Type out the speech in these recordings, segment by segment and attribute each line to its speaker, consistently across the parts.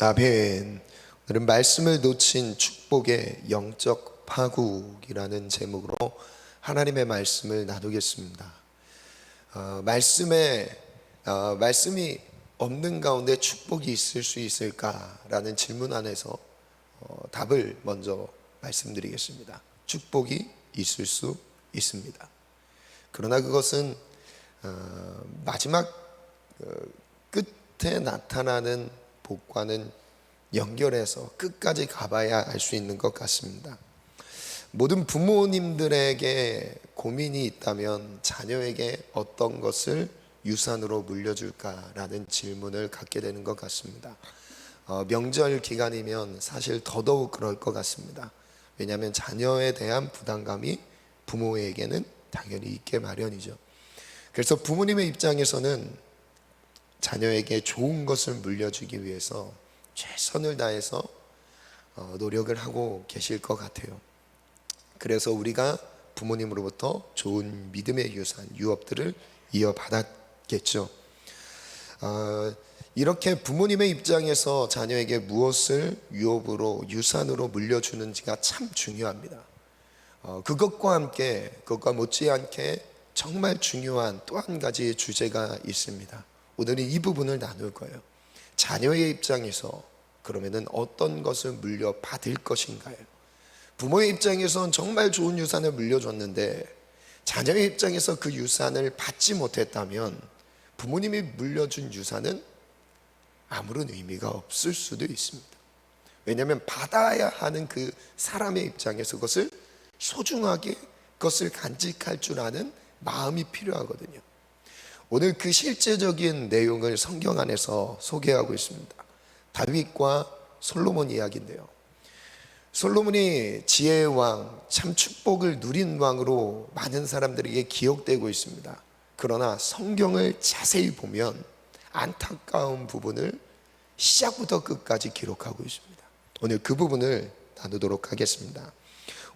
Speaker 1: 아멘. 오늘은 말씀을 놓친 축복의 영적 파국이라는 제목으로 하나님의 말씀을 나누겠습니다. 말씀이 없는 가운데 축복이 있을 수 있을까라는 질문 안에서 답을 먼저 말씀드리겠습니다. 축복이 있을 수 있습니다. 그러나 그것은 마지막 끝에 나타나는 복과는 연결해서 끝까지 가봐야 알 수 있는 것 같습니다. 모든 부모님들에게 고민이 있다면 자녀에게 어떤 것을 유산으로 물려줄까라는 질문을 갖게 되는 것 같습니다. 명절 기간이면 사실 더더욱 그럴 것 같습니다. 왜냐하면 자녀에 대한 부담감이 부모에게는 당연히 있게 마련이죠. 그래서 부모님의 입장에서는 자녀에게 좋은 것을 물려주기 위해서 최선을 다해서 노력을 하고 계실 것 같아요. 그래서 우리가 부모님으로부터 좋은 믿음의 유산, 유업들을 이어받았겠죠. 이렇게 부모님의 입장에서 자녀에게 무엇을 유업으로, 유산으로 물려주는지가 참 중요합니다. 그것과 못지않게 정말 중요한 또 한 가지의 주제가 있습니다. 오늘은 이 부분을 나눌 거예요. 자녀의 입장에서 그러면은 어떤 것을 물려받을 것인가요? 부모의 입장에서는 정말 좋은 유산을 물려줬는데 자녀의 입장에서 그 유산을 받지 못했다면 부모님이 물려준 유산은 아무런 의미가 없을 수도 있습니다. 왜냐하면 받아야 하는 그 사람의 입장에서 그것을 소중하게, 그것을 간직할 줄 아는 마음이 필요하거든요. 오늘 그 실제적인 내용을 성경 안에서 소개하고 있습니다. 다윗과 솔로몬 이야기인데요. 솔로몬이 지혜의 왕, 참 축복을 누린 왕으로 많은 사람들에게 기억되고 있습니다. 그러나 성경을 자세히 보면 안타까운 부분을 시작부터 끝까지 기록하고 있습니다. 오늘 그 부분을 나누도록 하겠습니다.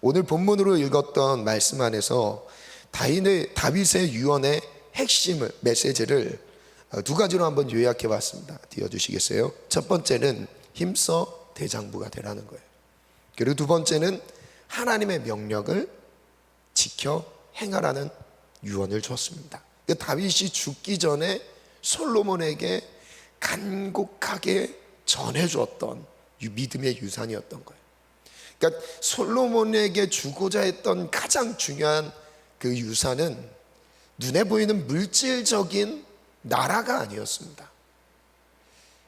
Speaker 1: 오늘 본문으로 읽었던 말씀 안에서 다윗의 유언의 핵심을, 메시지를 두 가지로 한번 요약해 봤습니다. 띄워주시겠어요? 첫 번째는 힘써 대장부가 되라는 거예요. 그리고 두 번째는 하나님의 명령을 지켜 행하라는 유언을 줬습니다. 다윗이 죽기 전에 솔로몬에게 간곡하게 전해주었던 믿음의 유산이었던 거예요. 그러니까 솔로몬에게 주고자 했던 가장 중요한 그 유산은 눈에 보이는 물질적인 나라가 아니었습니다.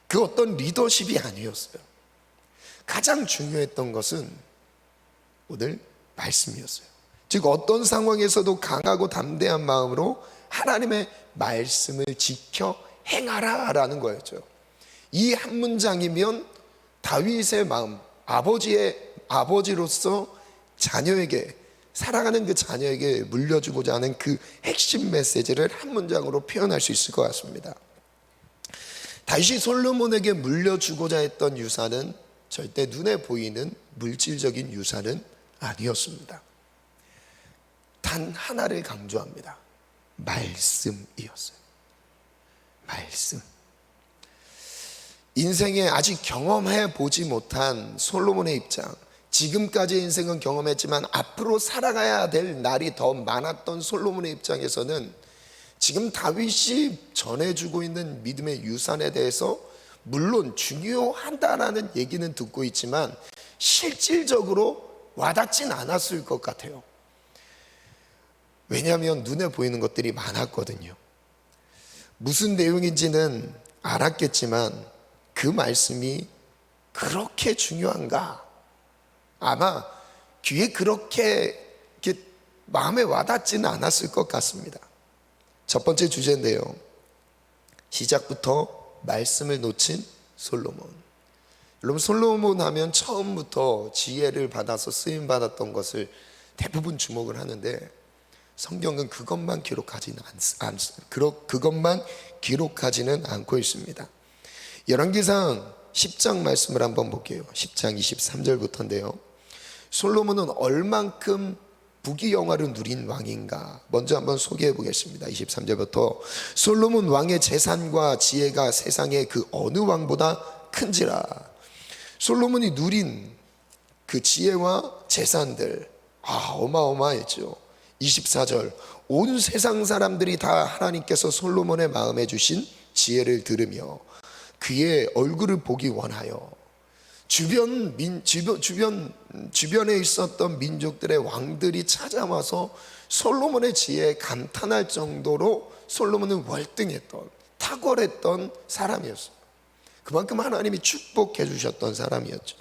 Speaker 1: 그 어떤 리더십이 아니었어요. 가장 중요했던 것은 오늘 말씀이었어요. 즉 어떤 상황에서도 강하고 담대한 마음으로 하나님의 말씀을 지켜 행하라라는 거였죠. 이 한 문장이면 다윗의 마음, 아버지로서 자녀에게, 살아가는 그 자녀에게 물려주고자 하는 그 핵심 메시지를 한 문장으로 표현할 수 있을 것 같습니다. 다윗이 솔로몬에게 물려주고자 했던 유산은 절대 눈에 보이는 물질적인 유산은 아니었습니다. 단 하나를 강조합니다. 말씀이었어요. 말씀. 인생에 아직 경험해 보지 못한 솔로몬의 입장, 지금까지의 인생은 경험했지만 앞으로 살아가야 될 날이 더 많았던 솔로몬의 입장에서는 지금 다윗이 전해주고 있는 믿음의 유산에 대해서 물론 중요하다라는 얘기는 듣고 있지만 실질적으로 와닿진 않았을 것 같아요. 왜냐하면 눈에 보이는 것들이 많았거든요. 무슨 내용인지는 알았겠지만 그 말씀이 그렇게 중요한가? 아마 귀에 그렇게 마음에 와닿지는 않았을 것 같습니다. 첫 번째 주제인데요. 시작부터 말씀을 놓친 솔로몬. 여러분, 솔로몬 하면 처음부터 지혜를 받아서 쓰임 받았던 것을 대부분 주목을 하는데 성경은 그것만 기록하지는 않고 있습니다. 열왕기상 10장 말씀을 한번 볼게요. 10장 23절부터인데요. 솔로몬은 얼만큼 부귀영화를 누린 왕인가 먼저 한번 소개해 보겠습니다. 23절부터 솔로몬 왕의 재산과 지혜가 세상의 그 어느 왕보다 큰지라 솔로몬이 누린 그 지혜와 재산들 어마어마했죠. 24절, 온 세상 사람들이 다 하나님께서 솔로몬의 마음에 주신 지혜를 들으며 그의 얼굴을 보기 원하여 주변에 있었던 민족들의 왕들이 찾아와서 솔로몬의 지혜에 감탄할 정도로 솔로몬은 월등했던, 탁월했던 사람이었어요. 그만큼 하나님이 축복해 주셨던 사람이었죠.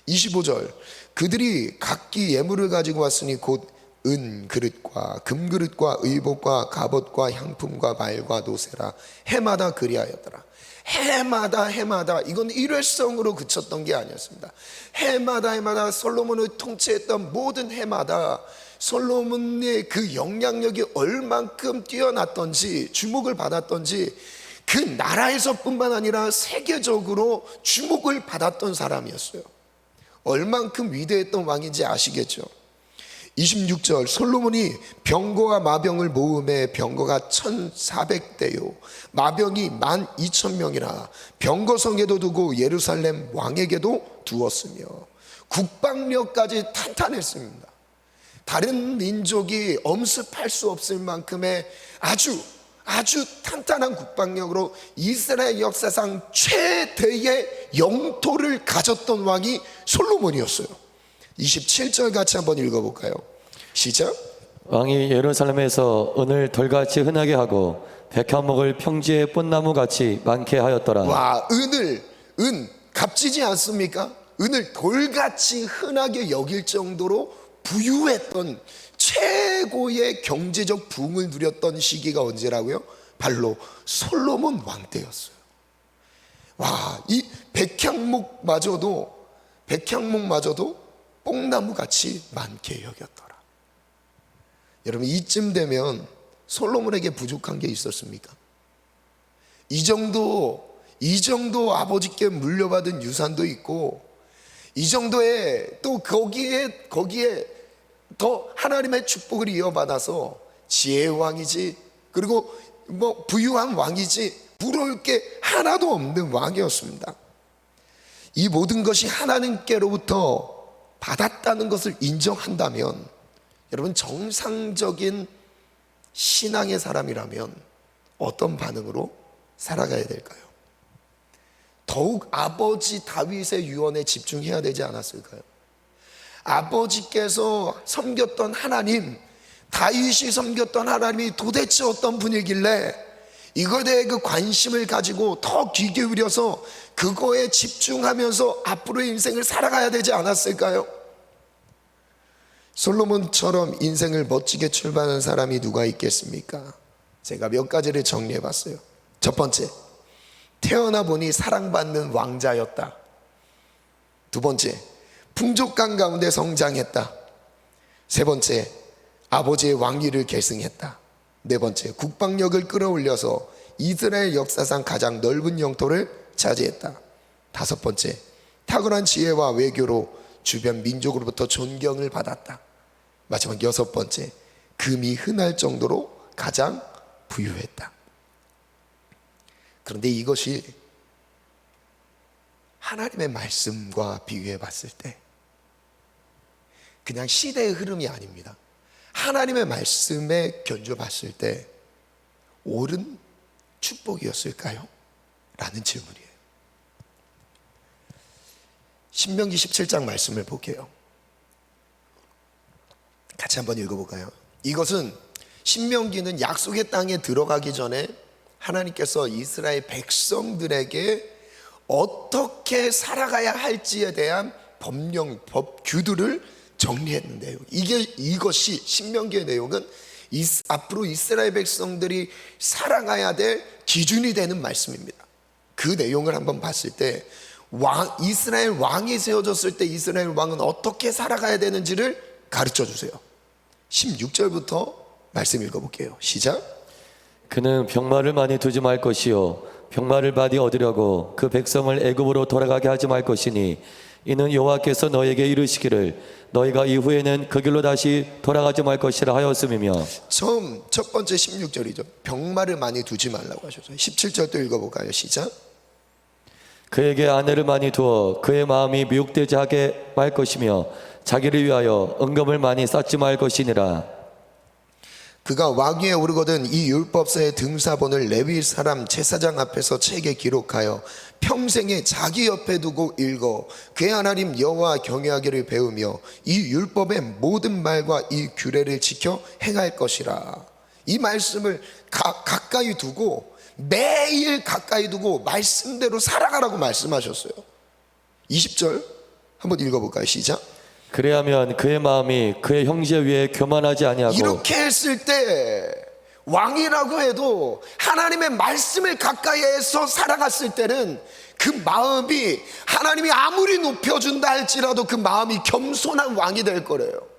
Speaker 1: 25절, 그들이 각기 예물을 가지고 왔으니 곧 은 그릇과 금 그릇과 의복과 갑옷과 향품과 말과 노새라 해마다 그리하였더라. 해마다 이건 일회성으로 그쳤던 게 아니었습니다. 해마다 솔로몬을 통치했던 모든 해마다 솔로몬의 그 영향력이 얼만큼 뛰어났던지 주목을 받았던지 그 나라에서뿐만 아니라 세계적으로 주목을 받았던 사람이었어요. 얼만큼 위대했던 왕인지 아시겠죠? 26절, 솔로몬이 병거와 마병을 모음에 병거가 1400대요 마병이 12,000명이라 병거성에도 두고 예루살렘 왕에게도 두었으며 국방력까지 탄탄했습니다. 다른 민족이 엄습할 수 없을 만큼의 아주 탄탄한 국방력으로 이스라엘 역사상 최대의 영토를 가졌던 왕이 솔로몬이었어요. 27절 같이 한번 읽어볼까요? 시작.
Speaker 2: 왕이 예루살렘에서 은을 돌같이 흔하게 하고 백향목을 평지의 뽕나무같이 많게 하였더라.
Speaker 1: 와, 은 값지지 않습니까? 은을 돌같이 흔하게 여길 정도로 부유했던 최고의 경제적 부흥을 누렸던 시기가 언제라고요? 바로 솔로몬 왕 때였어요. 와, 이 백향목마저도 뽕나무같이 많게 여겼더라. 여러분, 이쯤 되면 솔로몬에게 부족한 게 있었습니까? 이 정도 아버지께 물려받은 유산도 있고 이 정도의 또 거기에 더 하나님의 축복을 이어받아서 지혜의 왕이지, 그리고 뭐 부유한 왕이지 부러울 게 하나도 없는 왕이었습니다. 이 모든 것이 하나님께로부터 받았다는 것을 인정한다면 여러분, 정상적인 신앙의 사람이라면 어떤 반응으로 살아가야 될까요? 더욱 아버지 다윗의 유언에 집중해야 되지 않았을까요? 아버지께서 섬겼던 하나님, 다윗이 섬겼던 하나님이 도대체 어떤 분이길래 이거에 대해 그 관심을 가지고 더 귀 기울여서 그거에 집중하면서 앞으로의 인생을 살아가야 되지 않았을까요? 솔로몬처럼 인생을 멋지게 출발하는 사람이 누가 있겠습니까? 제가 몇 가지를 정리해 봤어요. 첫 번째, 태어나 보니 사랑받는 왕자였다. 두 번째, 풍족감 가운데 성장했다. 세 번째, 아버지의 왕위를 계승했다. 네 번째, 국방력을 끌어올려서 이스라엘 역사상 가장 넓은 영토를 차지했다. 다섯 번째, 탁월한 지혜와 외교로 주변 민족으로부터 존경을 받았다. 마지막 여섯 번째, 금이 흔할 정도로 가장 부유했다. 그런데 이것이 하나님의 말씀과 비교해 봤을 때 그냥 시대의 흐름이 아닙니다. 하나님의 말씀에 견줘 봤을 때 옳은 축복이었을까요? 라는 질문이에요. 신명기 17장 말씀을 볼게요. 같이 한번 읽어볼까요? 이것은 신명기는 약속의 땅에 들어가기 전에 하나님께서 이스라엘 백성들에게 어떻게 살아가야 할지에 대한 법령, 법규들을 정리했는데요. 이것이 신명기의 내용은 앞으로 이스라엘 백성들이 살아가야 될 기준이 되는 말씀입니다. 그 내용을 한번 봤을 때 이스라엘 왕이 세워졌을 때 이스라엘 왕은 어떻게 살아가야 되는지를 가르쳐 주세요. 16절부터 말씀 읽어볼게요. 시작.
Speaker 2: 그는 병마를 많이 두지 말 것이요 병마를 많이 얻으려고 그 백성을 애굽으로 돌아가게 하지 말 것이니 이는 여호와께서 너에게 이르시기를 너희가 이후에는 그 길로 다시 돌아가지 말 것이라 하였음이며.
Speaker 1: 첫 번째 16절이죠. 병마를 많이 두지 말라고 하셨어요. 17절도 읽어볼까요? 시작.
Speaker 2: 그에게 아내를 많이 두어 그의 마음이 미혹되지 하게 말 것이며 자기를 위하여 은금을 많이 쌓지 말 것이니라.
Speaker 1: 그가 왕위에 오르거든 이 율법서의 등사본을 레위 사람 제사장 앞에서 책에 기록하여 평생에 자기 옆에 두고 읽어 그의 하나님 여호와 경외하기를 배우며 이 율법의 모든 말과 이 규례를 지켜 행할 것이라. 이 말씀을 가까이 두고 매일 가까이 두고 말씀대로 살아가라고 말씀하셨어요. 20절 한번 읽어볼까요? 시작.
Speaker 2: 그래야면 그의 마음이 그의 형제 위에 교만하지 아니하고.
Speaker 1: 이렇게 했을 때 왕이라고 해도 하나님의 말씀을 가까이 해서 살아갔을 때는 그 마음이 하나님이 아무리 높여준다 할지라도 그 마음이 겸손한 왕이 될 거래요.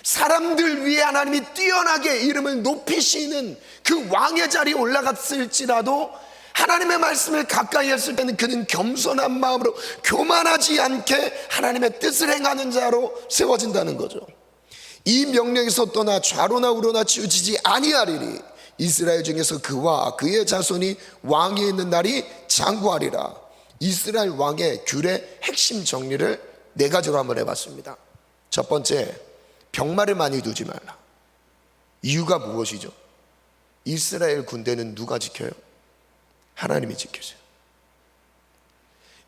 Speaker 1: 사람들 위해 하나님이 뛰어나게 이름을 높이시는 그 왕의 자리에 올라갔을지라도 하나님의 말씀을 가까이 했을 때는 그는 겸손한 마음으로 교만하지 않게 하나님의 뜻을 행하는 자로 세워진다는 거죠. 이 명령에서 떠나 좌로나 우로나 치우치지 아니하리니 이스라엘 중에서 그와 그의 자손이 왕위에 있는 날이 장구하리라. 이스라엘 왕의 규례 핵심 정리를 네 가지로 한번 해봤습니다. 첫 번째, 병마를 많이 두지 말라. 이유가 무엇이죠? 이스라엘 군대는 누가 지켜요? 하나님이 지키세요.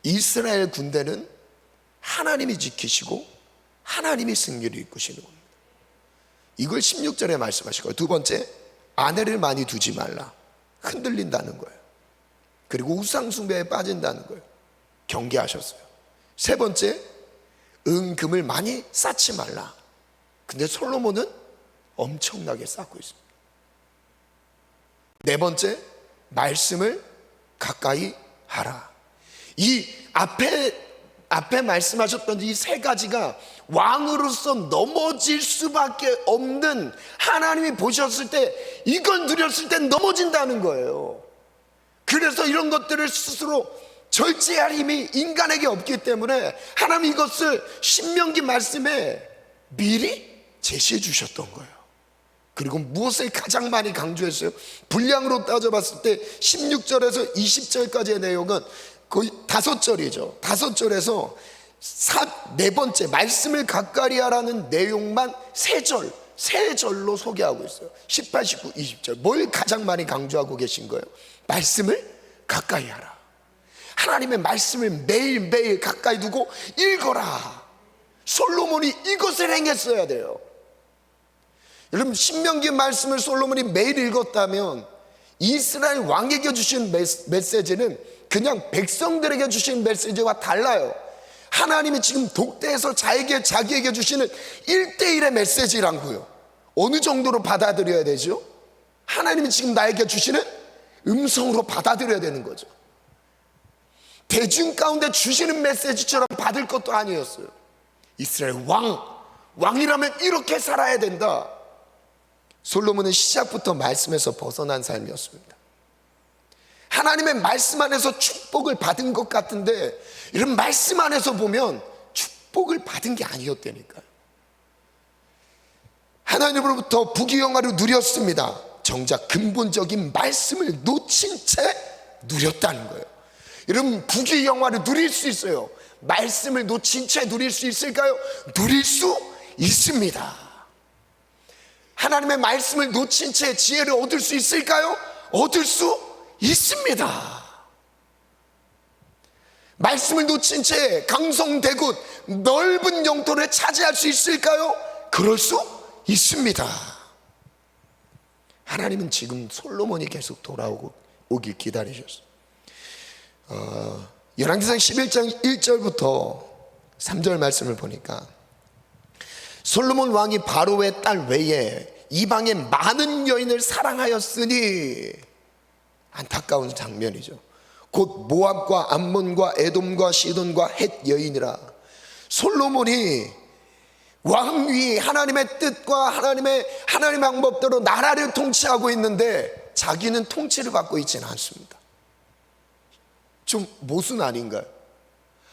Speaker 1: 이스라엘 군대는 하나님이 지키시고 하나님이 승리를 이끄시는 겁니다. 이걸 16절에 말씀하시고요. 두 번째, 아내를 많이 두지 말라. 흔들린다는 거예요. 그리고 우상숭배에 빠진다는 거예요. 경계하셨어요. 세 번째, 은금을 많이 쌓지 말라. 근데 솔로몬은 엄청나게 쌓고 있습니다. 네 번째, 말씀을 가까이 하라. 이 앞에 말씀하셨던 이 세 가지가 왕으로서 넘어질 수밖에 없는, 하나님이 보셨을 때 이걸 누렸을 때 넘어진다는 거예요. 그래서 이런 것들을 스스로 절제할 힘이 인간에게 없기 때문에 하나님 이것을 신명기 말씀에 미리 제시해 주셨던 거예요. 그리고 무엇을 가장 많이 강조했어요? 분량으로 따져봤을 때 16절에서 20절까지의 내용은 거의 5절이죠. 5절에서 네 번째 말씀을 가까이 하라는 내용만 3절로 소개하고 있어요. 18, 19, 20절. 뭘 가장 많이 강조하고 계신 거예요? 말씀을 가까이 하라. 하나님의 말씀을 매일매일 가까이 두고 읽어라. 솔로몬이 이것을 행했어야 돼요. 여러분, 신명기 말씀을 솔로몬이 매일 읽었다면 이스라엘 왕에게 주신 메시지는 그냥 백성들에게 주신 메시지와 달라요. 하나님이 지금 독대해서 자기에게 주시는 1대1의 메시지라고요. 어느 정도로 받아들여야 되죠? 하나님이 지금 나에게 주시는 음성으로 받아들여야 되는 거죠. 대중 가운데 주시는 메시지처럼 받을 것도 아니었어요. 이스라엘 왕이라면 이렇게 살아야 된다. 솔로몬은 시작부터 말씀에서 벗어난 삶이었습니다. 하나님의 말씀 안에서 축복을 받은 것 같은데, 이런 말씀 안에서 보면 축복을 받은 게 아니었다니까요. 하나님으로부터 부귀영화를 누렸습니다. 정작 근본적인 말씀을 놓친 채 누렸다는 거예요. 여러분, 부귀영화를 누릴 수 있어요. 말씀을 놓친 채 누릴 수 있을까요? 누릴 수 있습니다. 하나님의 말씀을 놓친 채 지혜를 얻을 수 있을까요? 얻을 수 있습니다. 말씀을 놓친 채 강성대곳 넓은 영토를 차지할 수 있을까요? 그럴 수 있습니다. 하나님은 지금 솔로몬이 계속 돌아오길 기다리셨어요. 열왕기상 11장 1절부터 3절 말씀을 보니까 솔로몬 왕이 바로의 딸 외에 이방의 많은 여인을 사랑하였으니, 안타까운 장면이죠. 곧 모압과 암몬과 에돔과 시돈과 헷 여인이라. 솔로몬이 왕위, 하나님의 뜻과 하나님의 방법대로 나라를 통치하고 있는데 자기는 통치를 받고 있지는 않습니다. 좀 모순 아닌가요?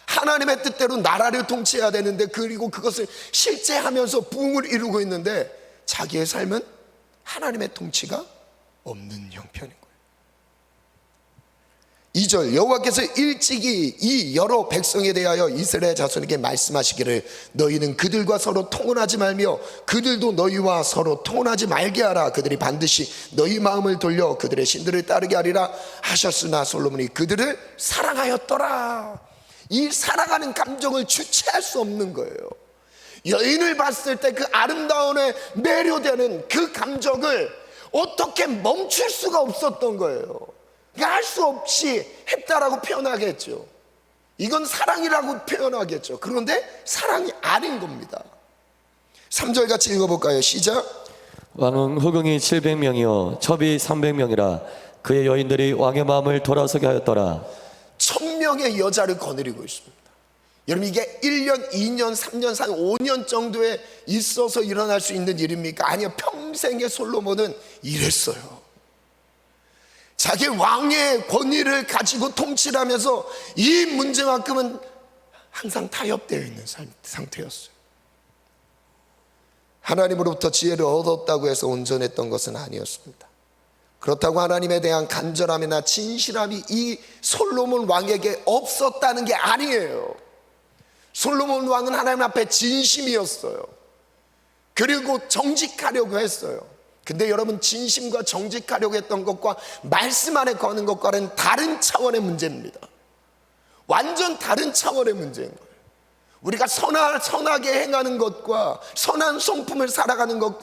Speaker 1: 하나님의 뜻대로 나라를 통치해야 되는데, 그리고 그것을 실제하면서 부흥을 이루고 있는데 자기의 삶은 하나님의 통치가 없는 형편인 거예요. 2절 여호와께서 일찍이 이 여러 백성에 대하여 이스라엘 자손에게 말씀하시기를 너희는 그들과 서로 통혼하지 말며 그들도 너희와 서로 통혼하지 말게 하라. 그들이 반드시 너희 마음을 돌려 그들의 신들을 따르게 하리라 하셨으나 솔로몬이 그들을 사랑하였더라. 이 사랑하는 감정을 주체할 수 없는 거예요. 여인을 봤을 때 그 아름다움에 매료되는 그 감정을 어떻게 멈출 수가 없었던 거예요. 할 수 없이 했다라고 표현하겠죠. 이건 사랑이라고 표현하겠죠. 그런데 사랑이 아닌 겁니다. 3절 같이 읽어볼까요? 시작.
Speaker 2: 왕은 후궁이 700명이요 첩이 300명이라 그의 여인들이 왕의 마음을 돌아서게 하였더라.
Speaker 1: 1000명의 여자를 거느리고 있습니다. 여러분 이게 1년, 2년, 3년, 4년, 5년 정도에 있어서 일어날 수 있는 일입니까? 아니요, 평생의 솔로몬은 이랬어요. 자기 왕의 권위를 가지고 통치를 하면서 이 문제만큼은 항상 타협되어 있는 상태였어요. 하나님으로부터 지혜를 얻었다고 해서 온전했던 것은 아니었습니다. 그렇다고 하나님에 대한 간절함이나 진실함이 이 솔로몬 왕에게 없었다는 게 아니에요. 솔로몬 왕은 하나님 앞에 진심이었어요. 그리고 정직하려고 했어요. 근데 여러분, 진심과 정직하려고 했던 것과 말씀 안에 거는 것과는 다른 차원의 문제입니다. 완전 다른 차원의 문제인 거예요. 우리가 선하게 행하는 것과 선한 성품을 살아가는 것,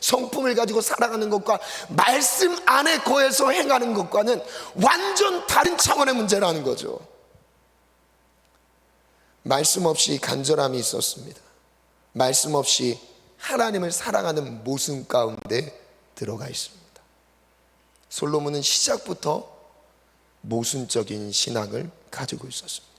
Speaker 1: 성품을 가지고 살아가는 것과 말씀 안에 거해서 행하는 것과는 완전 다른 차원의 문제라는 거죠. 말씀 없이 간절함이 있었습니다. 말씀 없이 하나님을 사랑하는 모습 가운데 들어가 있습니다. 솔로몬은 시작부터 모순적인 신앙을 가지고 있었습니다.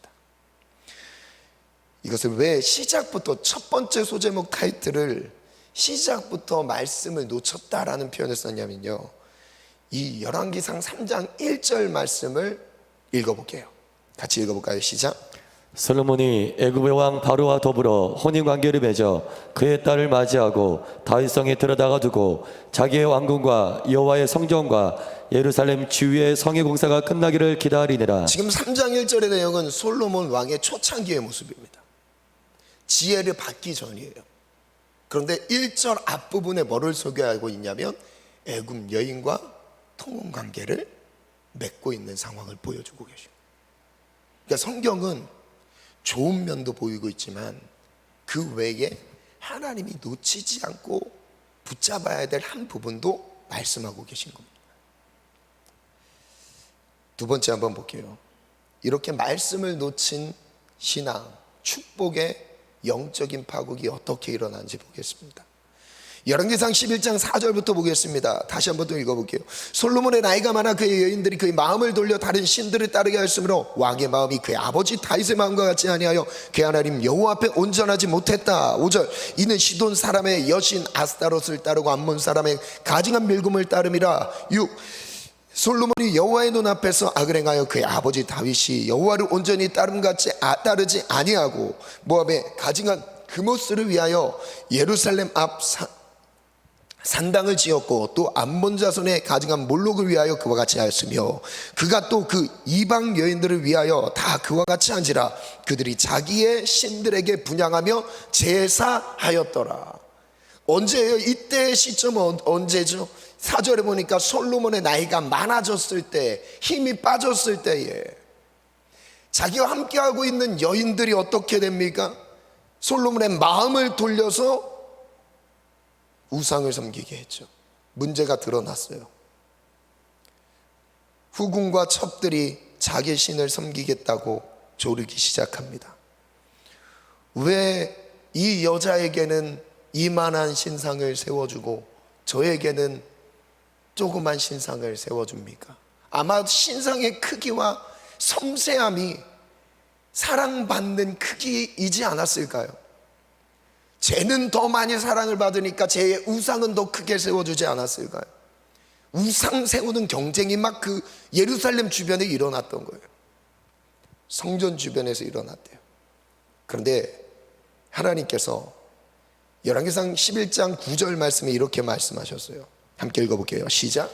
Speaker 1: 이것을 왜 시작부터 첫 번째 소제목 타이틀을 시작부터 말씀을 놓쳤다라는 표현을 썼냐면요, 이 열왕기상 3장 1절 말씀을 읽어볼게요. 같이 읽어볼까요? 시작.
Speaker 2: 솔로몬이 애굽의 왕 바로와 더불어 혼인관계를 맺어 그의 딸을 맞이하고 다윗성에 들여다가 두고 자기의 왕궁과 여호와의 성전과 예루살렘 주위의 성의 공사가 끝나기를 기다리니라.
Speaker 1: 지금 3장 1절의 내용은 솔로몬 왕의 초창기의 모습입니다. 지혜를 받기 전이에요. 그런데 1절 앞부분에 뭐를 소개하고 있냐면 애굽 여인과 통혼관계를 맺고 있는 상황을 보여주고 계십니다. 그러니까 성경은 좋은 면도 보이고 있지만 그 외에 하나님이 놓치지 않고 붙잡아야 될 한 부분도 말씀하고 계신 겁니다. 두 번째 한번 볼게요. 이렇게 말씀을 놓친 신앙, 축복의 영적인 파국이 어떻게 일어나는지 보겠습니다. 열왕기상 11장 4절부터 보겠습니다. 다시 한번 또 읽어볼게요. 솔로몬의 나이가 많아 그의 여인들이 그의 마음을 돌려 다른 신들을 따르게 하였으므로 왕의 마음이 그의 아버지 다윗의 마음과 같지 아니하여 그의 하나님 여호와 앞에 온전하지 못했다. 5절. 이는 시돈 사람의 여신 아스타롯을 따르고 암몬 사람의 가증한 밀금을 따름이라. 6. 솔로몬이 여호와의 눈앞에서 악을 행하여 그의 아버지 다윗이 여호와를 온전히 따르지 아니하고 모압의 가증한 그모스를 위하여 예루살렘 앞 산당을 지었고 또 암몬 자손의 가증한 몰록을 위하여 그와 같이 하였으며 그가 또 그 이방 여인들을 위하여 다 그와 같이 한지라. 그들이 자기의 신들에게 분향하며 제사하였더라. 언제예요? 이때의 시점은 언제죠? 4절에 보니까 솔로몬의 나이가 많아졌을 때, 힘이 빠졌을 때에 자기와 함께하고 있는 여인들이 어떻게 됩니까? 솔로몬의 마음을 돌려서 우상을 섬기게 했죠. 문제가 드러났어요. 후궁과 첩들이 자기 신을 섬기겠다고 조르기 시작합니다. 왜 이 여자에게는 이만한 신상을 세워주고 저에게는 조그만 신상을 세워줍니까? 아마 신상의 크기와 섬세함이 사랑받는 크기이지 않았을까요? 쟤는 더 많이 사랑을 받으니까 쟤의 우상은 더 크게 세워주지 않았을까요? 우상 세우는 경쟁이 막 그 예루살렘 주변에 일어났던 거예요. 성전 주변에서 일어났대요. 그런데 하나님께서 열왕기상 11장 9절 말씀에 이렇게 말씀하셨어요. 함께 읽어볼게요. 시작.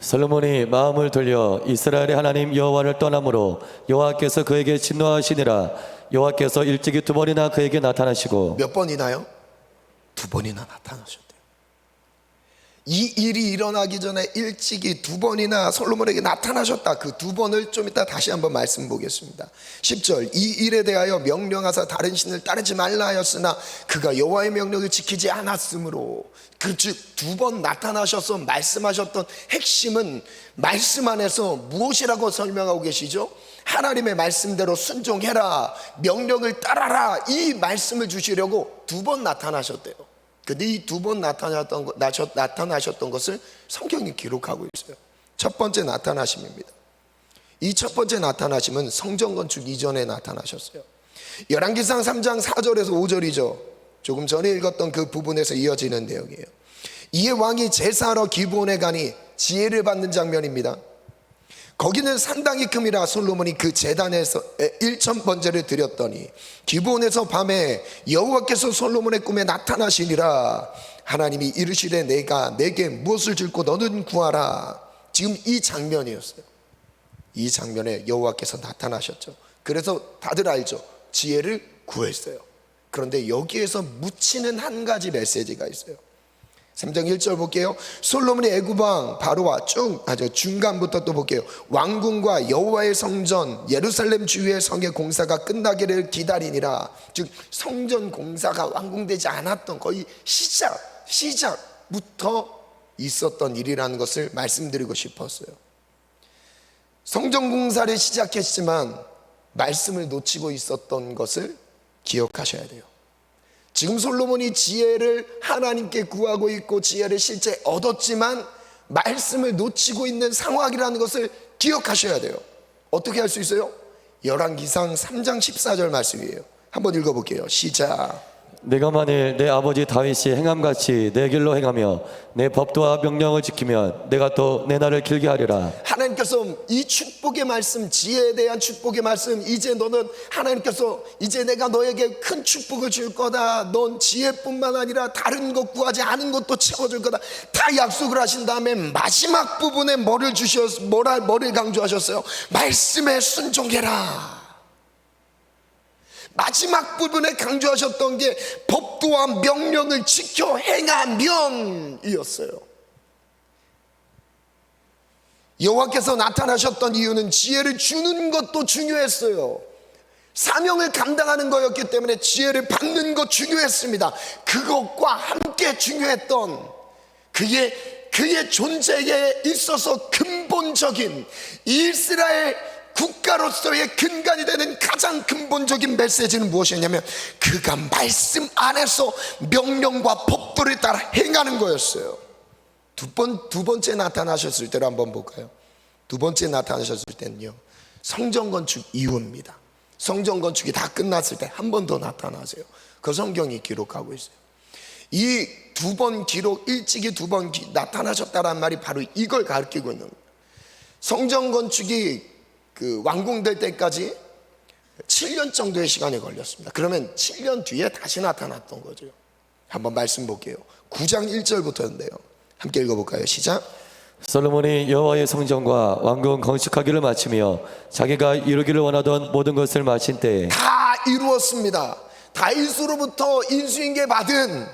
Speaker 2: 솔로몬이 마음을 돌려 이스라엘의 하나님 여호와를 떠남으로 여호와께서 그에게 진노하시니라. 여호와께서 일찍이 2번이나 그에게 나타나시고
Speaker 1: 몇 번이나요? 2번이나 나타나셨대요. 이 일이 일어나기 전에 일찍이 2번이나 솔로몬에게 나타나셨다. 그 2번을 좀 이따 다시 한번 말씀 보겠습니다. 10절, 이 일에 대하여 명령하사 다른 신을 따르지 말라 하였으나 그가 여호와의 명령을 지키지 않았으므로. 즉 2번 나타나셔서 말씀하셨던 핵심은 말씀 안에서 무엇이라고 설명하고 계시죠? 하나님의 말씀대로 순종해라, 명령을 따라라, 이 말씀을 주시려고 2번 나타나셨대요. 근데 이 2번 나타나셨던 것을 성경이 기록하고 있어요. 첫 번째 나타나심입니다. 이 첫 번째 나타나심은 성전 건축 이전에 나타나셨어요. 열왕기상 3장 4절에서 5절이죠. 조금 전에 읽었던 그 부분에서 이어지는 내용이에요. 이에 왕이 제사하러 기브온에 가니 지혜를 받는 장면입니다. 거기는 상당히 큼이라 솔로몬이 그 제단에서 1,000번제를 드렸더니 기브온에서 밤에 여호와께서 솔로몬의 꿈에 나타나시니라. 하나님이 이르시되 내가 내게 무엇을 줄고 너는 구하라. 지금 이 장면이었어요. 이 장면에 여호와께서 나타나셨죠. 그래서 다들 알죠. 지혜를 구했어요. 그런데 여기에서 묻히는 한 가지 메시지가 있어요. 3장 1절 볼게요. 솔로몬이 애굽왕 바로와 중간부터 또 볼게요. 왕궁과 여호와의 성전 예루살렘 주위의 성의 공사가 끝나기를 기다리니라. 즉 성전 공사가 완공되지 않았던 거의 시작부터 있었던 일이라는 것을 말씀드리고 싶었어요. 성전 공사를 시작했지만 말씀을 놓치고 있었던 것을 기억하셔야 돼요. 지금 솔로몬이 지혜를 하나님께 구하고 있고 지혜를 실제 얻었지만 말씀을 놓치고 있는 상황이라는 것을 기억하셔야 돼요. 어떻게 할 수 있어요? 열왕기상 3장 14절 말씀이에요. 한번 읽어볼게요. 시작.
Speaker 2: 내가 만일 내 아버지 다윗이 행함같이 내 길로 행하며 내 법도와 명령을 지키면 내가 또 내 날을 길게 하리라.
Speaker 1: 하나님께서 이 축복의 말씀, 지혜에 대한 축복의 말씀, 이제 너는 하나님께서 이제 내가 너에게 큰 축복을 줄 거다. 넌 지혜뿐만 아니라 다른 것 구하지 않은 것도 채워줄 거다. 다 약속을 하신 다음에 마지막 부분에 뭐를 강조하셨어요? 말씀에 순종해라. 마지막 부분에 강조하셨던 게 법도와 명령을 지켜 행하면 이었어요. 여호와께서 나타나셨던 이유는 지혜를 주는 것도 중요했어요. 사명을 감당하는 거였기 때문에 지혜를 받는 것 중요했습니다. 그것과 함께 중요했던 그의 존재에 있어서 근본적인 이스라엘 국가로서의 근간이 되는 가장 근본적인 메시지는 무엇이었냐면 그가 말씀 안에서 명령과 법도를 따라 행하는 거였어요. 두 번째 나타나셨을 때로 한번 볼까요? 두 번째 나타나셨을 때는요, 성전 건축 이후입니다. 성전 건축이 다 끝났을 때 한 번 더 나타나세요. 그 성경이 기록하고 있어요. 이 2번 기록, 일찍이 2번 나타나셨다는 말이 바로 이걸 가리키고 있는 거예요. 성전 건축이 완공될 때까지 7년 정도의 시간이 걸렸습니다. 그러면 7년 뒤에 다시 나타났던 거죠. 한번 말씀 볼게요. 9장 1절부터인데요. 함께 읽어볼까요? 시작.
Speaker 2: 솔로몬이 여호와의 성전과 왕궁 건축하기를 마치며 자기가 이루기를 원하던 모든 것을 마친 때에
Speaker 1: 다 이루었습니다. 다윗으로부터 인수인계 받은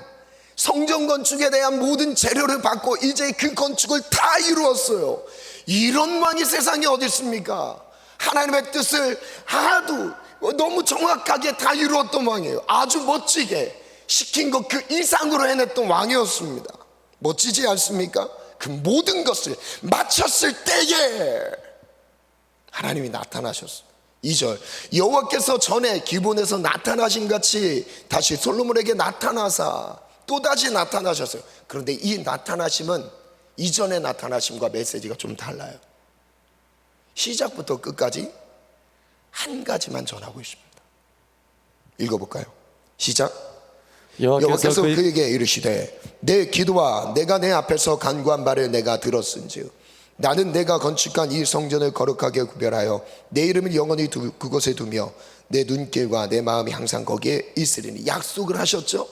Speaker 1: 성전 건축에 대한 모든 재료를 받고 이제 그 건축을 다 이루었어요. 이런 왕이 세상에 어디 있습니까? 하나님의 뜻을 아주 너무 정확하게 다 이루었던 왕이에요. 아주 멋지게 시킨 것 그 이상으로 해냈던 왕이었습니다. 멋지지 않습니까? 그 모든 것을 마쳤을 때에 하나님이 나타나셨어요. 2절, 여호와께서 전에 기브온에서 나타나신 같이 다시 솔로몬에게 나타나사 또다시 나타나셨어요. 그런데 이 나타나심은 이전의 나타나심과 메시지가 좀 달라요. 시작부터 끝까지 한 가지만 전하고 있습니다. 읽어볼까요? 시작. 여호와께서 그에게 이르시되 내 기도와 내가 내 앞에서 간구한 바를 내가 들었은즉 나는 내가 건축한 이 성전을 거룩하게 구별하여 내 이름을 영원히 그곳에 두며 내 눈길과 내 마음이 항상 거기에 있으리니. 약속을 하셨죠?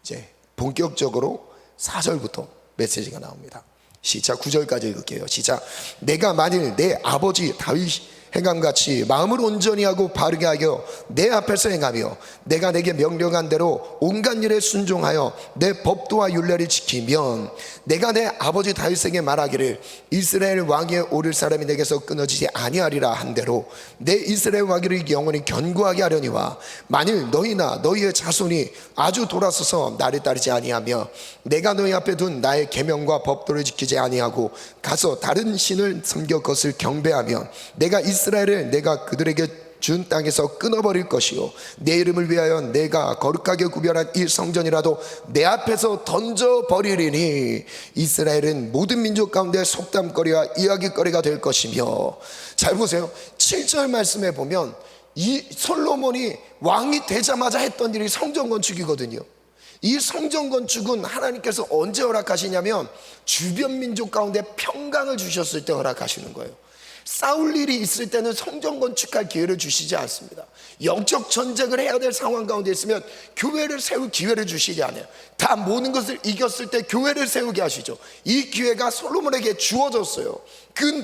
Speaker 1: 이제 본격적으로 4절부터 메시지가 나옵니다. 시작. 9절까지 읽을게요. 시작. 내가 만일 내 아버지 다윗 행함같이 마음을 온전히 하고 바르게 하여 내 앞에서 행하며 내가 내게 명령한 대로 온갖 일에 순종하여 내 법도와 율례를 지키면 내가 내 아버지 다윗에게 말하기를 이스라엘 왕위에 오를 사람이 내게서 끊어지지 아니하리라 한 대로 내 이스라엘 왕위를 영원히 견고하게 하려니와 만일 너희나 너희의 자손이 아주 돌아서서 나를 따르지 아니하며 내가 너희 앞에 둔 나의 계명과 법도를 지키지 아니하고 가서 다른 신을 섬겨 그것을 경배하면 내가 이스라엘을 내가 그들에게 준 땅에서 끊어버릴 것이요 내 이름을 위하여 내가 거룩하게 구별한 이 성전이라도 내 앞에서 던져버리리니 이스라엘은 모든 민족 가운데 속담거리와 이야기거리가 될 것이며. 잘 보세요. 7절 말씀에 보면 이 솔로몬이 왕이 되자마자 했던 일이 성전 건축이거든요. 이 성전 건축은 하나님께서 언제 허락하시냐면 주변 민족 가운데 평강을 주셨을 때 허락하시는 거예요. 싸울 일이 있을 때는 성전 건축할 기회를 주시지 않습니다. 영적 전쟁을 해야 될 상황 가운데 있으면 교회를 세울 기회를 주시지 않아요. 다 모든 것을 이겼을 때 교회를 세우게 하시죠. 이 기회가 솔로몬에게 주어졌어요.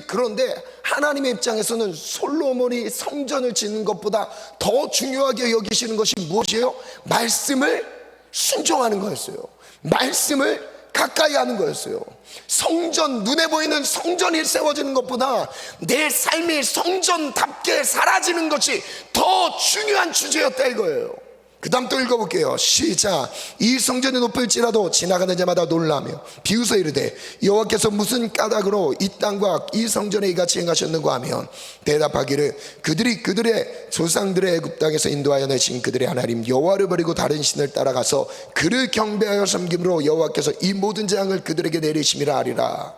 Speaker 1: 그런데 하나님의 입장에서는 솔로몬이 성전을 짓는 것보다 더 중요하게 여기시는 것이 무엇이에요? 말씀을 순종하는 거였어요. 말씀을 가까이 하는 거였어요. 성전, 눈에 보이는 성전이 세워지는 것보다 내 삶이 성전답게 사라지는 것이 더 중요한 주제였다 이거예요. 그 다음 또 읽어볼게요. 시작. 이 성전이 높을지라도 지나가는 자마다 놀라며 비웃어 이르되 여호와께서 무슨 까닭으로 이 땅과 이 성전에 이같이 행하셨는가 하면 대답하기를 그들이 그들의 조상들의 애굽 땅에서 인도하여 내신 그들의 하나님 여호와를 버리고 다른 신을 따라가서 그를 경배하여 섬김으로 여호와께서 이 모든 재앙을 그들에게 내리심이라 하리라.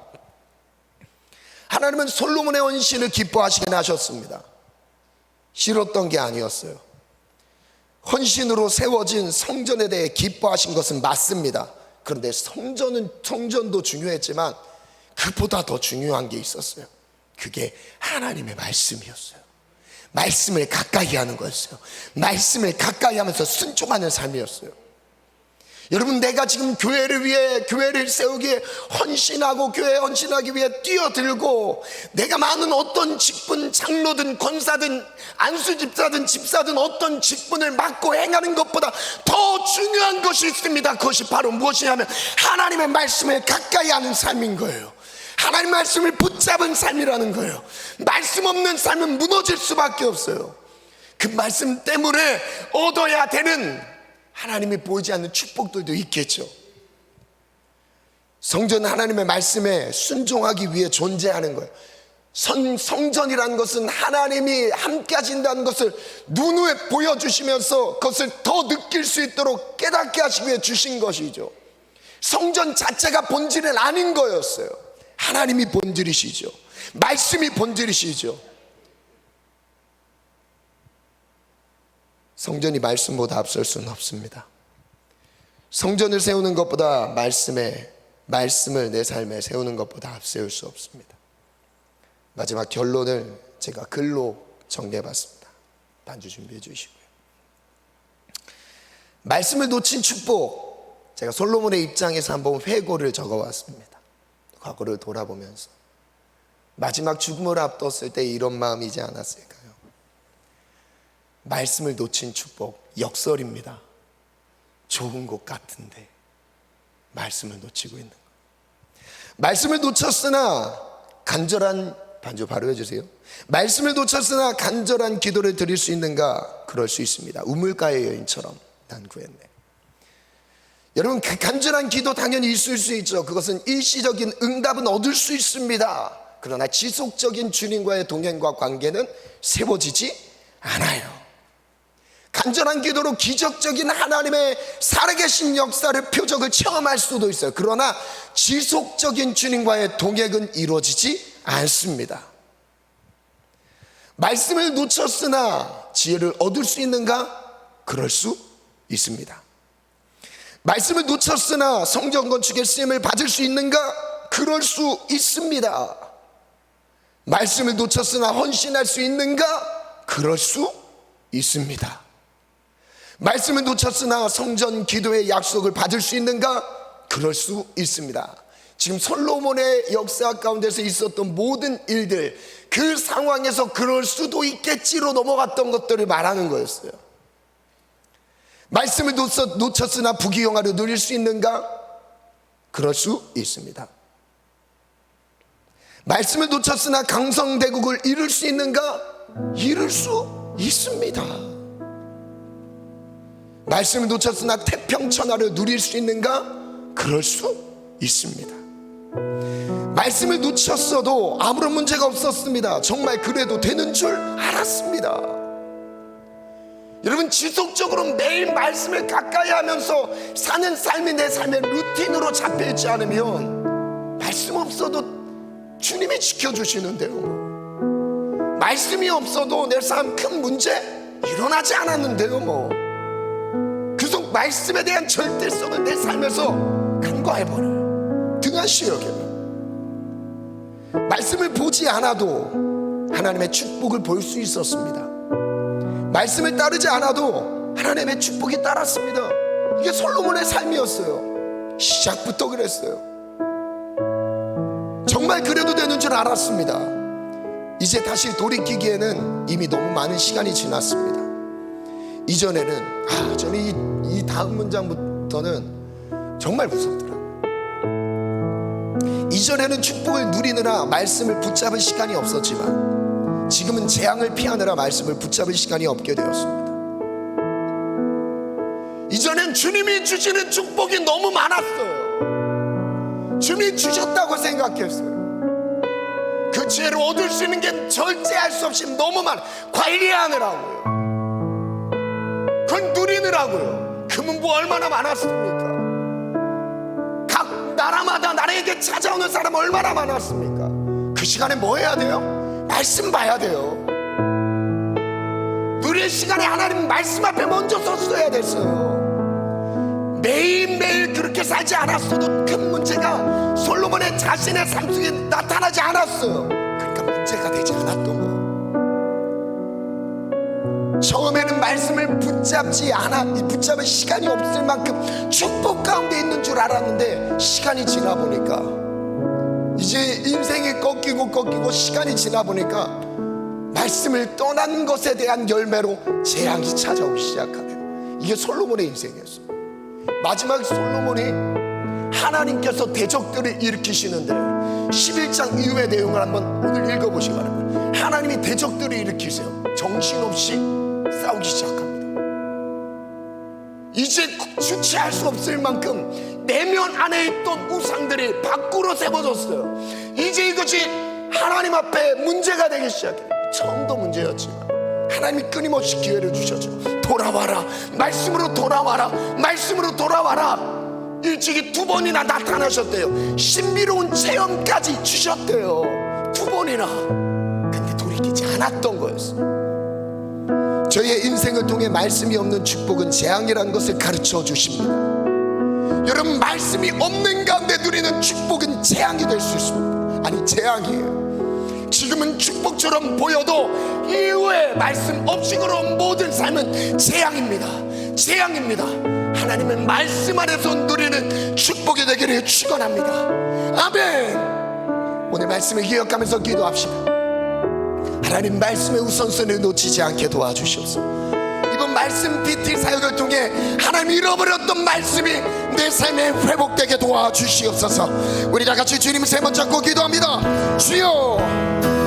Speaker 1: 하나님은 솔로몬의 헌신을 기뻐하시게 하셨습니다. 싫었던 게 아니었어요. 헌신으로 세워진 성전에 대해 기뻐하신 것은 맞습니다. 그런데 성전도 중요했지만 그보다 더 중요한 게 있었어요. 그게 하나님의 말씀이었어요. 말씀을 가까이 하는 거였어요. 말씀을 가까이 하면서 순종하는 삶이었어요. 여러분, 내가 지금 교회를 위해, 교회를 세우기에 헌신하고 교회에 헌신하기 위해 뛰어들고 내가 많은 어떤 직분, 장로든 권사든 안수집사든 집사든 어떤 직분을 맡고 행하는 것보다 더 중요한 것이 있습니다. 그것이 바로 무엇이냐면 하나님의 말씀을 가까이 하는 삶인 거예요. 하나님 말씀을 붙잡은 삶이라는 거예요. 말씀 없는 삶은 무너질 수밖에 없어요. 그 말씀 때문에 얻어야 되는 하나님이 보이지 않는 축복들도 있겠죠. 성전은 하나님의 말씀에 순종하기 위해 존재하는 거예요. 성전이라는 것은 하나님이 함께 하신다는 것을 눈에 보여주시면서 그것을 더 느낄 수 있도록 깨닫게 하시기 위해 주신 것이죠. 성전 자체가 본질은 아닌 거였어요. 하나님이 본질이시죠. 말씀이 본질이시죠. 성전이 말씀보다 앞설 수는 없습니다. 성전을 세우는 것보다 말씀을 내 삶에 세우는 것보다 앞세울 수 없습니다. 마지막 결론을 제가 글로 정리해봤습니다. 반주 준비해 주시고요. 말씀을 놓친 축복, 제가 솔로몬의 입장에서 한번 회고를 적어왔습니다. 과거를 돌아보면서 마지막 죽음을 앞뒀을 때 이런 마음이지 않았을까요? 말씀을 놓친 축복, 역설입니다. 좋은 것 같은데 말씀을 놓치고 있는 것. 말씀을 놓쳤으나 간절한, 반주 바로 해주세요. 말씀을 놓쳤으나 간절한 기도를 드릴 수 있는가? 그럴 수 있습니다. 우물가의 여인처럼 난 구했네. 여러분, 그 간절한 기도 당연히 있을 수 있죠. 그것은 일시적인 응답은 얻을 수 있습니다. 그러나 지속적인 주님과의 동행과 관계는 세워지지 않아요. 간절한 기도로 기적적인 하나님의 살아계신 역사를, 표적을 체험할 수도 있어요. 그러나 지속적인 주님과의 동행은 이루어지지 않습니다. 말씀을 놓쳤으나 지혜를 얻을 수 있는가? 그럴 수 있습니다. 말씀을 놓쳤으나 성전 건축의 쓰임을 받을 수 있는가? 그럴 수 있습니다. 말씀을 놓쳤으나 헌신할 수 있는가? 그럴 수 있습니다. 말씀을 놓쳤으나 성전 기도의 약속을 받을 수 있는가? 그럴 수 있습니다. 지금 솔로몬의 역사 가운데서 있었던 모든 일들, 그 상황에서 그럴 수도 있겠지로 넘어갔던 것들을 말하는 거였어요. 말씀을 놓쳤으나 부귀영화를 누릴 수 있는가? 그럴 수 있습니다. 말씀을 놓쳤으나 강성대국을 이룰 수 있는가? 이룰 수 있습니다. 말씀을 놓쳤으나 태평천하를 누릴 수 있는가? 그럴 수 있습니다. 말씀을 놓쳤어도 아무런 문제가 없었습니다. 정말 그래도 되는 줄 알았습니다. 여러분, 지속적으로 매일 말씀을 가까이 하면서 사는 삶이 내 삶의 루틴으로 잡혀있지 않으면 말씀 없어도 주님이 지켜주시는데요. 말씀이 없어도 내 삶 큰 문제 일어나지 않았는데요. 계속 말씀에 대한 절대성을 내 삶에서 간과해버려요. 등한시 여겨요. 말씀을 보지 않아도 하나님의 축복을 볼 수 있었습니다. 말씀을 따르지 않아도 하나님의 축복이 따랐습니다. 이게 솔로몬의 삶이었어요. 시작부터 그랬어요. 정말 그래도 되는 줄 알았습니다. 이제 다시 돌이키기에는 이미 너무 많은 시간이 지났습니다. 이전에는 저는 이 다음 문장부터는 정말 무섭더라고요. 이전에는 축복을 누리느라 말씀을 붙잡을 시간이 없었지만 지금은 재앙을 피하느라 말씀을 붙잡을 시간이 없게 되었습니다. 이전엔 주님이 주시는 축복이 너무 많았어요. 주님이 주셨다고 생각했어요. 그 지혜를 얻을 수 있는 게 절제할 수 없이 너무 많아. 관리하느라고요. 그건 누리느라고요. 그 문부 얼마나 많았습니까? 각 나라마다 나라에게 찾아오는 사람 얼마나 많았습니까? 그 시간에 뭐 해야 돼요? 말씀 봐야 돼요. 누릴 시간에 하나님 말씀 앞에 먼저 섰어야 됐어요. 매일매일 그렇게 살지 않았어도 큰 문제가 솔로몬의 자신의 삶 속에 나타나지 않았어요. 그러니까 문제가 되지 않았던 거예요. 처음에는 말씀을 붙잡을 시간이 없을 만큼 축복 가운데 있는 줄 알았는데 시간이 지나 보니까 이제 인생이 꺾이고 시간이 지나 보니까 말씀을 떠난 것에 대한 열매로 재앙이 찾아오기 시작하네요. 이게 솔로몬의 인생이었어요. 마지막 솔로몬이 하나님께서 대적들을 일으키시는데 11장 이후의 내용을 한번 오늘 읽어보시기 바랍니다. 하나님이 대적들을 일으키세요. 정신없이 싸우기 시작합니다. 이제 주체할 수 없을 만큼 내면 안에 있던 우상들이 밖으로 세워졌어요. 이제 이것이 하나님 앞에 문제가 되기 시작해요. 처음도 문제였지만 하나님이 끊임없이 기회를 주셨죠. 돌아와라, 말씀으로 돌아와라, 말씀으로 돌아와라. 일찍이 2번이나 나타나셨대요. 신비로운 체험까지 주셨대요. 2번이나. 근데 돌이키지 않았던 거였어요. 저희의 인생을 통해 말씀이 없는 축복은 재앙이라는 것을 가르쳐 주십니다. 여러분, 말씀이 없는 가운데 누리는 축복은 재앙이 될 수 있습니다. 아니, 재앙이에요. 지금은 축복처럼 보여도 이후에 말씀 없이 걸어온 모든 삶은 재앙입니다. 재앙입니다. 하나님의 말씀 안에서 누리는 축복이 되기를 축원합니다. 아멘. 오늘 말씀을 기억하면서 기도합시다. 하나님, 말씀의 우선순위를 놓치지 않게 도와주시옵소서. 이번 말씀 PT 사역을 통해 하나님 잃어버렸던 말씀이 내 삶에 회복되게 도와주시옵소서. 우리 다 같이 주님 세 번 잡고 기도합니다. 주여,